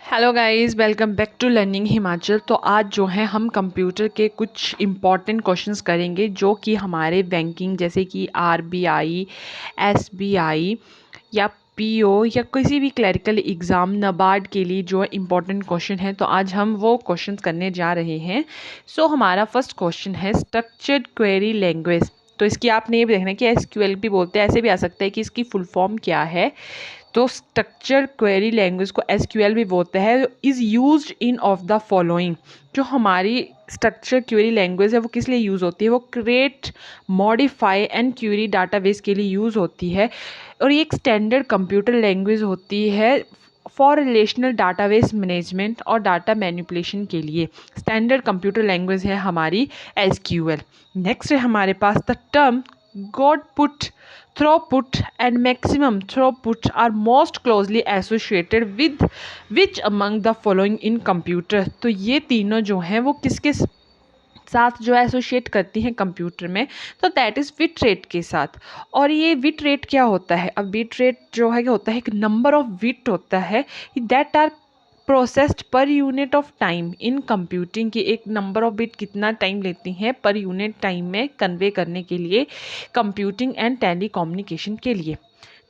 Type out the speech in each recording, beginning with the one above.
Hello guys, welcome back to learning Himachal. तो आज जो है हम कंप्यूटर के कुछ इम्पॉर्टेंट क्वेश्चंस करेंगे जो कि हमारे बैंकिंग जैसे कि आरबीआई, एसबीआई या पीओ या किसी भी क्लरिकल एग्ज़ाम नबार्ड के लिए जो है इम्पॉर्टेंट क्वेश्चन है। तो आज हम वो क्वेश्चंस करने जा रहे हैं। हमारा फर्स्ट क्वेश्चन है स्ट्रक्चर्ड क्वेरी लैंग्वेज। तो इसकी आपने ये भी देखना है कि एसक्यूएल भी बोलते हैं, ऐसे भी आ सकता है कि इसकी फुल फॉर्म क्या है। तो स्ट्रक्चर क्वेरी लैंग्वेज को एसक्यूएल भी बोलते हैं। Is used in of the following. जो हमारी स्ट्रक्चर क्वेरी लैंग्वेज है वो किस लिए यूज़ होती है? वो create, modify and query database के लिए यूज़ होती है। और ये एक स्टैंडर्ड कंप्यूटर लैंग्वेज होती है फॉर रिलेशनल डाटाबेस मैनेजमेंट और डाटा मैनिपुलेशन के लिए। स्टैंडर्ड कंप्यूटर लैंग्वेज है हमारी एसक्यूएल। नेक्स्ट है हमारे पास the term Godput, throughput and maximum throughput are most closely associated with which among the following in computer। तो ये तीनों जो हैं वो किसके साथ जो एसोशिएट करती हैं कंप्यूटर में? तो दैट इज़ बिट रेट के साथ। और ये बिट रेट क्या होता है? अब बिट रेट जो है क्या होता है? एक नंबर ऑफ बिट होता है that are processed per unit of time in computing. की एक नंबर ऑफ बिट कितना टाइम लेती हैं पर यूनिट टाइम में कन्वे करने के लिए, कंप्यूटिंग एंड टेली कम्युनिकेशन के लिए।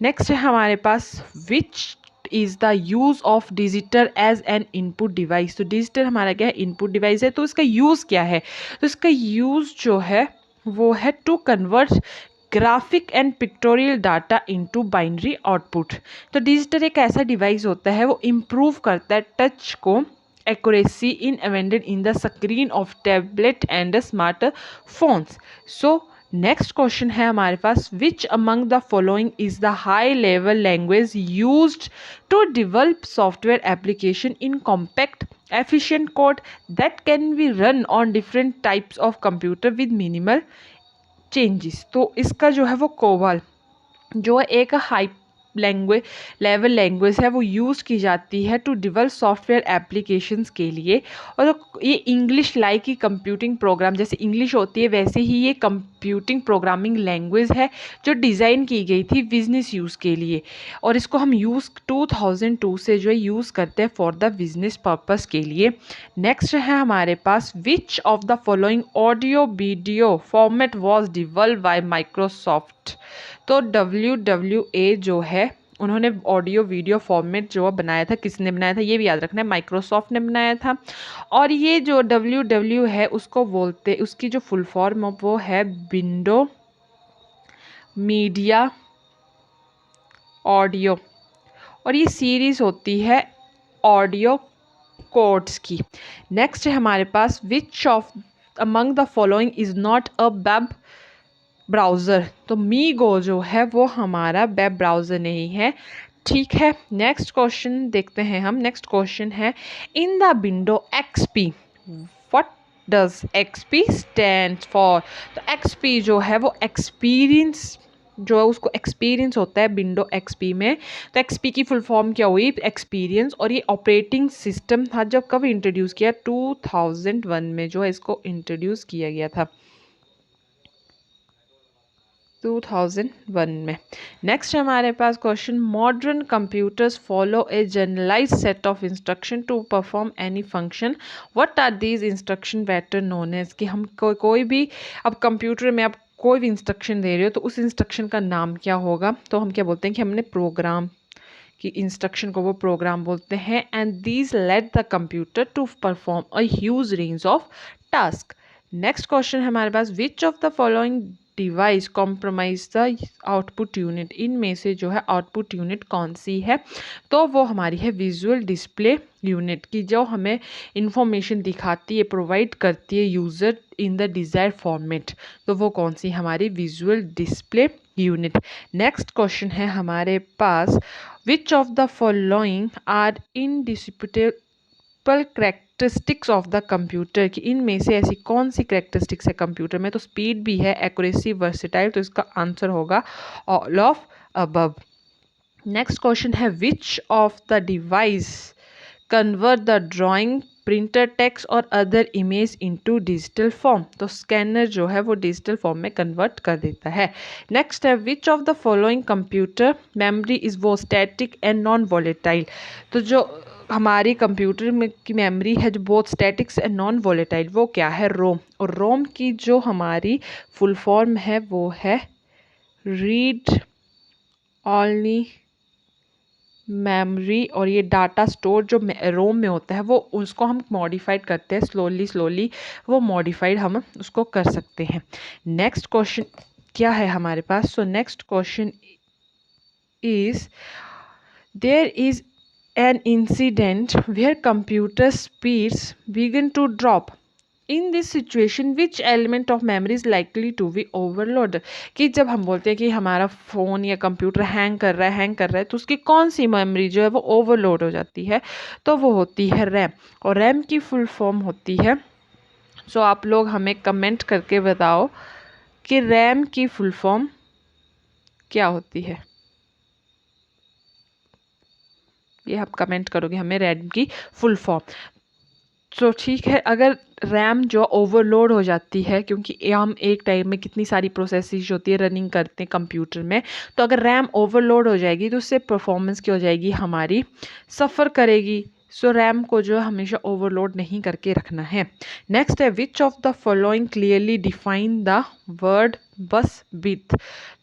नेक्स्ट है हमारे पास which is the use of digital as an input device. तो डिजिटल हमारा क्या है? इनपुट डिवाइस है। तो इसका यूज़ क्या है? तो इसका यूज़ जो है वो है to convert graphic and pictorial data into binary output. तो डिजिटल एक ऐसा डिवाइस होता है वो इम्प्रूव करता है टच को accuracy in embedded in the screen of tablet and smart phones. So next question है हमारे पास which among the following is the high level language used to develop software application in compact efficient code that can be run on different types of computer with minimal changes। तो इसका जो है वो कोबाल जो एक हाई लैंग्वेज लेवल लैंग्वेज है वो use की जाती है टू डेवलप सॉफ्टवेयर एप्लीकेशंस के लिए। और ये इंग्लिश लाइक ही कंप्यूटिंग प्रोग्राम, जैसे इंग्लिश होती है वैसे ही ये कंप्यूटिंग प्रोग्रामिंग लैंग्वेज है जो डिज़ाइन की गई थी बिजनेस यूज़ के लिए। और इसको हम यूज़ 2002 से जो है यूज़ करते हैं फॉर द बिजनेस पर्पस के लिए। नेक्स्ट है हमारे पास which of the following audio video format was develop by Microsoft. तो WWA जो है उन्होंने ऑडियो वीडियो फॉर्मेट जो बनाया था, किसने बनाया था? ये भी याद रखना है, माइक्रोसॉफ्ट ने बनाया था। और ये जो WW है उसको बोलते, उसकी जो फुल फॉर्म वो है विंडो मीडिया ऑडियो। और ये सीरीज़ होती है ऑडियो कोड्स की। नेक्स्ट है हमारे पास which of among the following is not a web browser. तो मीगो जो है वो हमारा वेब ब्राउज़र नहीं है। ठीक है, नेक्स्ट क्वेश्चन देखते हैं हम। नेक्स्ट क्वेश्चन है in the window XP what does XP stand for. तो XP जो है वो एक्सपीरियंस, जो है उसको एक्सपीरियंस होता है विंडो XP में। तो XP की फुल फॉर्म क्या हुई? एक्सपीरियंस। और ये ऑपरेटिंग सिस्टम था जब कब इंट्रोड्यूस किया? 2001 में जो है इसको इंट्रोड्यूस किया गया था, 2001 में। नेक्स्ट हमारे पास question modern computers follow a generalize set of instruction to perform any function. What are these instruction better known as. कि हम कोई भी अब कंप्यूटर में आप कोई भी इंस्ट्रक्शन दे रहे हो तो उस इंस्ट्रक्शन का नाम क्या होगा? तो हम क्या बोलते हैं कि हमने प्रोग्राम की इंस्ट्रक्शन को वो प्रोग्राम बोलते हैं। And these let the computer to perform a huge range of task. Next question है हमारे पास which of the following device compromise the output unit. इनमें से जो है आउटपुट यूनिट कौन सी है? तो वो हमारी है विजुअल डिस्प्ले यूनिट, की जो हमें इंफॉर्मेशन दिखाती है, प्रोवाइड करती है user in the desire format. तो वो कौन सी? हमारी visual display unit. Next question है हमारे पास which of the following are indisputable characteristics of the computer. कि इनमें से ऐसी कौन सी करेक्टरिस्टिक्स है कंप्यूटर में? तो स्पीड भी है, एक्यूरेसी, वर्सेटाइल। तो इसका आंसर होगा all of above. Next question है which of the device convert the drawing printer text और other image into digital form. तो स्कैनर जो है वो डिजिटल फॉर्म में कन्वर्ट कर देता है। नेक्स्ट है which of the following computer memory is वो स्टैटिक एंड नॉन वॉलेटाइल। तो जो हमारी कंप्यूटर में की मेमोरी है जो बहुत स्टैटिक्स एंड नॉन वॉलेटाइल, वो क्या है? रोम। और रोम की जो हमारी फुल फॉर्म है वो है रीड ओनली मेमोरी। और ये डाटा स्टोर जो रोम में होता है वो उसको हम मॉडिफाइड करते हैं, स्लोली वो मॉडिफाइड हम उसको कर सकते हैं। नेक्स्ट क्वेश्चन क्या है हमारे पास? So next question is there is an incident where computer speeds begin to drop. In this situation which element of memory is likely to be overloaded? कि जब हम बोलते हैं कि हमारा फ़ोन या कंप्यूटर हैंग कर रहा है तो उसकी कौन सी मेमोरी जो है वो ओवरलोड हो जाती है? तो वो होती है रैम। और रैम की फुल फॉर्म होती है, सो आप लोग हमें कमेंट करके बताओ कि रैम की फुल फॉर्म क्या होती है। ये आप कमेंट करोगे हमें रैम की फुल फॉर्म। तो ठीक है, अगर रैम जो ओवरलोड हो जाती है, क्योंकि हम एक टाइम में कितनी सारी प्रोसेसेस होती है रनिंग करते हैं कंप्यूटर में, तो अगर रैम ओवरलोड हो जाएगी तो उससे परफॉर्मेंस क्या हो जाएगी? हमारी सफ़र करेगी। सो रैम को जो हमेशा ओवरलोड नहीं करके रखना है। नेक्स्ट है which of the following clearly define the word bus with.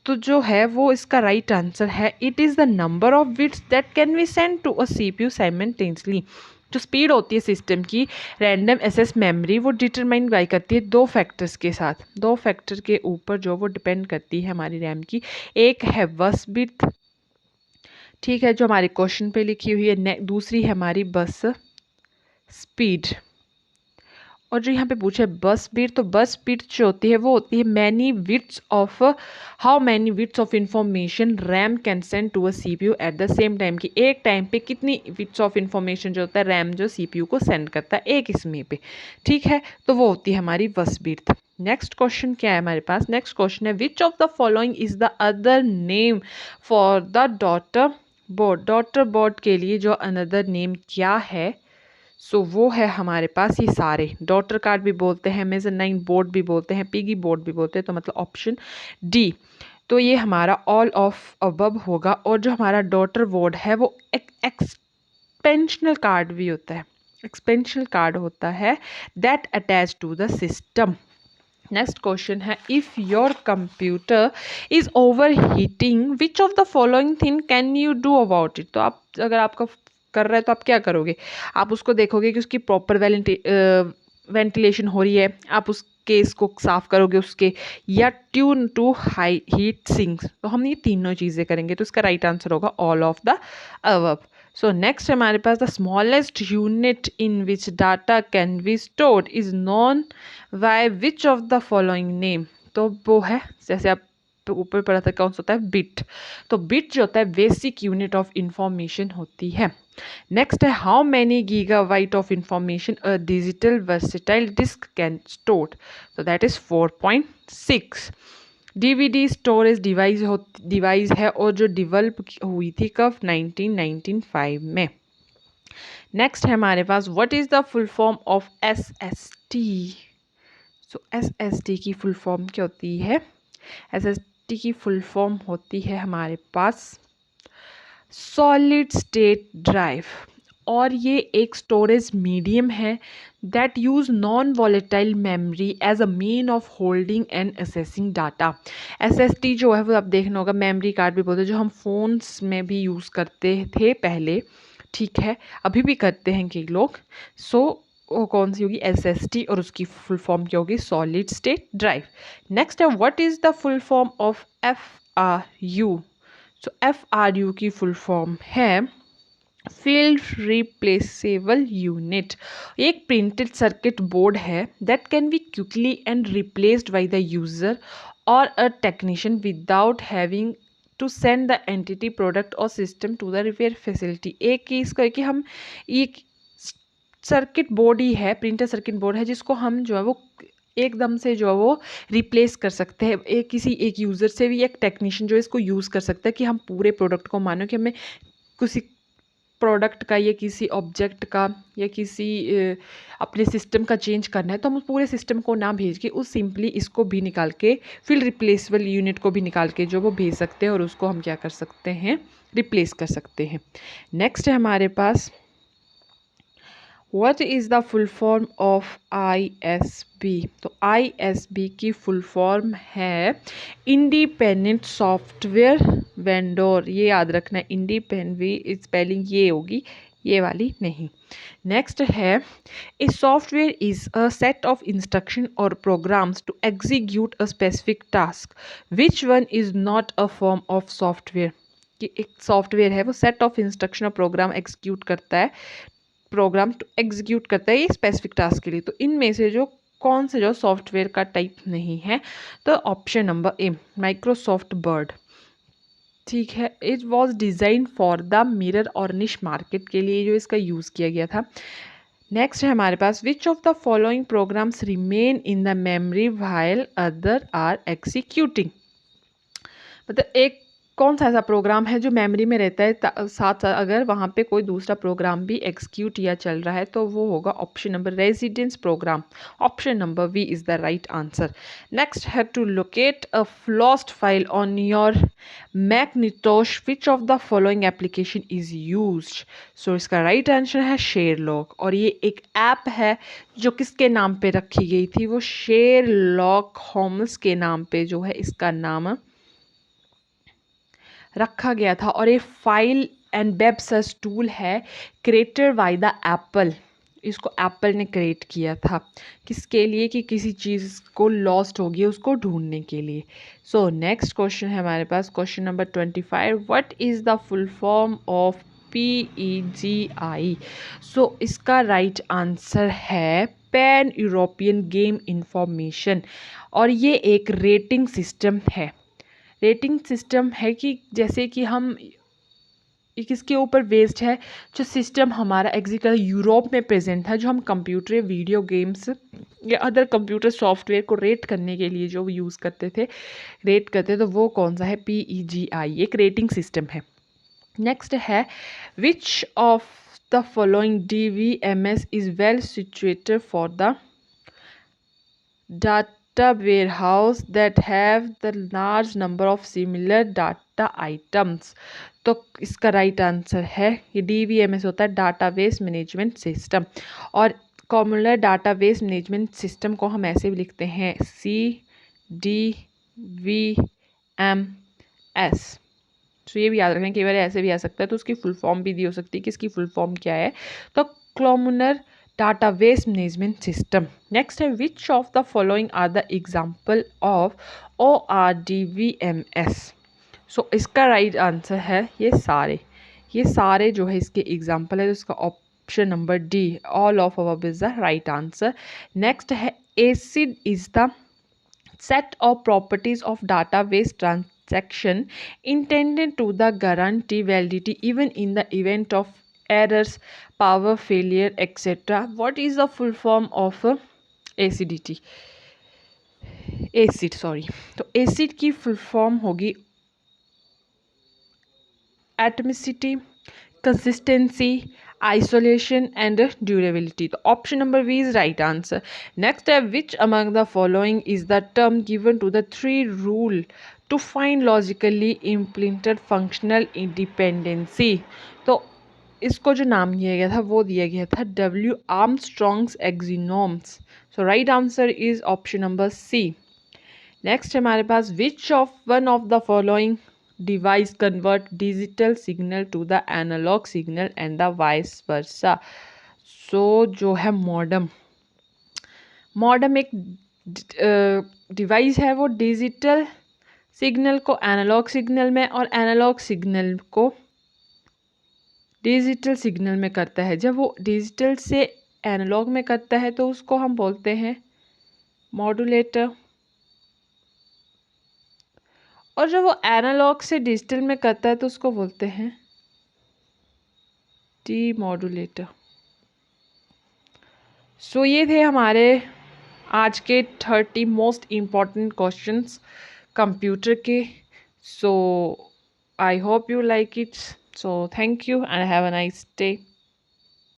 तो जो है वो इसका राइट आंसर है it is the number of bits that can be send to a CPU simultaneously. जो स्पीड होती है सिस्टम की रैंडम एक्सेस मेमोरी वो डिटरमाइन बाई करती है दो फैक्टर्स के साथ, दो फैक्टर के ऊपर जो वो डिपेंड करती है हमारी रैम की। एक है बस बिट, ठीक है, जो हमारे क्वेश्चन पे लिखी हुई है। दूसरी है हमारी बस स्पीड। और जो यहाँ पे पूछा है बस बिट, तो बस बिट जो होती है वो होती है many bits of how many bits of information RAM can send to a CPU at the same time. की एक टाइम पे कितनी बिट्स ऑफ इंफॉर्मेशन जो होता है रैम जो सीपीयू को सेंड करता है एक इसमें पे, ठीक है, तो वो होती है हमारी बस बिट। नेक्स्ट क्वेश्चन क्या है हमारे पास? नेक्स्ट क्वेश्चन है which of the following is the other name for the daughter board. Daughter board के लिए जो अनदर नेम क्या है? सो वो है हमारे पास ये सारे, डॉटर कार्ड भी बोलते हैं, मेजरनाइन बोर्ड भी बोलते हैं, पिगी बोर्ड भी बोलते हैं, तो मतलब ऑप्शन डी। तो ये हमारा ऑल ऑफ अबव होगा। और जो हमारा डॉटर बोर्ड है वो एक एक्सपेंशनल कार्ड भी होता है, एक्सपेंशनल कार्ड होता है that attach to the system. Next question है if your computer is overheating which of the following thing can you do about it. तो आप अगर आपका कर रहा है तो आप क्या करोगे? आप उसको देखोगे कि उसकी प्रॉपर वेंटिलेशन हो रही है, आप उस केस को साफ करोगे उसके, या tune to high heat sinks. तो हम ये तीनों चीज़ें करेंगे, तो इसका राइट आंसर होगा all of the above. So next हमारे पास the smallest unit in which data can be stored is known by which of the following name. तो वो है, जैसे आप ऊपर पढ़ा था कौन सा होता है? बिट। तो बिट जो होता है बेसिक यूनिट ऑफ इंफॉर्मेशन होती है। नेक्स्ट है how many gigabyte of information a digital versatile disc can store. So that is 4.6। DVD storage device है और जो डेवलप हुई थी कब? 1995 में। नेक्स्ट है हमारे पास what is the full form of SST. So SST की फुल फॉर्म क्या होती है? एसएसटी की फुल फॉर्म होती है हमारे पास सॉलिड स्टेट ड्राइव। और ये एक स्टोरेज मीडियम है that use non volatile memory as a mean of holding and accessing data. SSD जो है वो आप देखना होगा, मेमोरी कार्ड भी बोलते हैं, जो हम फोन्स में भी यूज़ करते थे पहले, ठीक है, अभी भी करते हैं कई लोग। सो वो कौन सी होगी? एसएसडी, और उसकी फुल फॉर्म क्या होगी? Solid state drive. नेक्स्ट है what is the full form of FRU. So FRU की फुल फॉर्म है फील्ड रिप्लेसेबल यूनिट। एक प्रिंटेड सर्किट बोर्ड है that can be quickly and replaced by the user और a technician without having to send the entity product और system to the repair facility. एक चीज़ का कि हम एक सर्किट बोर्ड ही है, प्रिंटेड सर्किट बोर्ड है, जिसको हम जो है वो एकदम से जो है वो रिप्लेस कर सकते हैं किसी एक यूज़र से भी, एक टेक्नीशियन जो है इसको यूज़ कर सकता है कि हम पूरे प्रोडक्ट को, मानो कि हमें किसी प्रोडक्ट का या किसी ऑब्जेक्ट का या किसी अपने सिस्टम का चेंज करना है तो हम उस पूरे सिस्टम को ना भेज के उस सिंपली इसको भी निकाल के फिर रिप्लेसेबल यूनिट को भी निकाल के जो वो भेज सकते हैं और उसको हम क्या कर सकते हैं, रिप्लेस कर सकते हैं। नेक्स्ट है हमारे पास what is the full form of ISB। तो ISB की फुल फॉर्म है इंडिपेंडेंट सॉफ्टवेयर वेंडोर। ये याद रखना है, इंडिपेंडेंट स्पेलिंग ये होगी, ये वाली नहीं। नेक्स्ट है a software is a set of instruction और programs to execute a specific task which one is not a form of software. कि एक सॉफ्टवेयर है वो सेट ऑफ इंस्ट्रक्शन और प्रोग्राम एग्जीक्यूट करता है, प्रोग्राम टू एग्जीक्यूट करता है ये स्पेसिफिक टास्क के लिए। तो इनमें से जो कौन से जो सॉफ्टवेयर का टाइप नहीं है, तो option number A Microsoft word. ठीक है, it was design for the mirror और निश मार्केट के लिए जो इसका यूज़ किया गया था। नेक्स्ट है हमारे पास which of the following programs remain in the memory while other are executing. मतलब एक कौन सा ऐसा प्रोग्राम है जो मेमोरी में रहता है साथ साथ अगर वहाँ पे कोई दूसरा प्रोग्राम भी एग्जीक्यूट या चल रहा है, तो वो होगा option number residence program. Option number B is the right answer. Next है to locate a lost file on your Macintosh which of the following application is used. So इसका राइट आंसर है शेरलॉक। और ये एक app है जो किसके नाम पे रखी गई थी, वो शेरलॉक होम्स के नाम पे जो है इसका नाम रखा गया था। और ये file and web search tool है क्रिएटेड बाय द एप्पल। इसको एप्पल ने क्रिएट किया था किसके लिए, कि किसी चीज़ को लॉस्ट हो गई उसको ढूंढने के लिए। सो नेक्स्ट क्वेश्चन है हमारे पास question number 25, what is the full form of PEGI। So इसका राइट आंसर है पैन यूरोपियन गेम इंफॉर्मेशन। और ये एक रेटिंग सिस्टम है। रेटिंग सिस्टम है कि जैसे कि हम किसके ऊपर बेस्ड है, जो सिस्टम हमारा एग्जीकल यूरोप में प्रेजेंट था, जो हम कंप्यूटर वीडियो गेम्स या अदर कंप्यूटर सॉफ्टवेयर को रेट करने के लिए जो यूज़ करते थे, रेट करते, तो वो कौन सा है, PEGI एक रेटिंग सिस्टम है। नेक्स्ट है which of the following DVMS is well situated for the data warehouse that have the large number of similar data items। तो इसका राइट आंसर है ये DVMS होता है डाटाबेस मैनेजमेंट सिस्टम। और कॉमनर डाटाबेस मैनेजमेंट सिस्टम को हम ऐसे भी लिखते हैं CDVMS। तो ये भी याद रखें, कई बार ऐसे भी आ सकता है, तो उसकी फुल फॉर्म भी दी हो सकती है कि इसकी फुल फॉर्म क्या है, तो commoner database management system। next है which of the following are the example of ORDVMS। so इसका राइट आंसर है ये सारे जो है इसके एग्जाम्पल है, तो इसका option number D all of above is the right answer. Next है ACID is the set of properties of database transaction intended to the guarantee validity even in the event of errors, power failure, etc. What is the full form of ACID? ACID sorry, तो ACID की full form होगी atomicity, consistency, isolation and durability। तो option number B is right answer. Next है which among the following is the term given to the three rule to find logically implemented functional independency. तो इसको जो नाम दिया गया था वो दिया गया था W Armstrong's axioms. So right answer is option number C. Next हमारे पास which of one of the following device convert digital signal to the analogue signal and the vice versa. So जो है मॉडम एक device है, वो digital signal को analogue signal में और एनालॉग सिग्नल को डिजिटल सिग्नल में करता है। जब वो डिजिटल से एनालॉग में करता है तो उसको हम बोलते हैं मॉड्यूलेटर, और जब वो एनालॉग से डिजिटल में करता है तो उसको बोलते हैं डीमॉड्यूलेटर। सो ये थे हमारे आज के 30 मोस्ट इम्पॉर्टेंट क्वेश्चंस कंप्यूटर के। So I hope you like it. So thank you and have a nice day.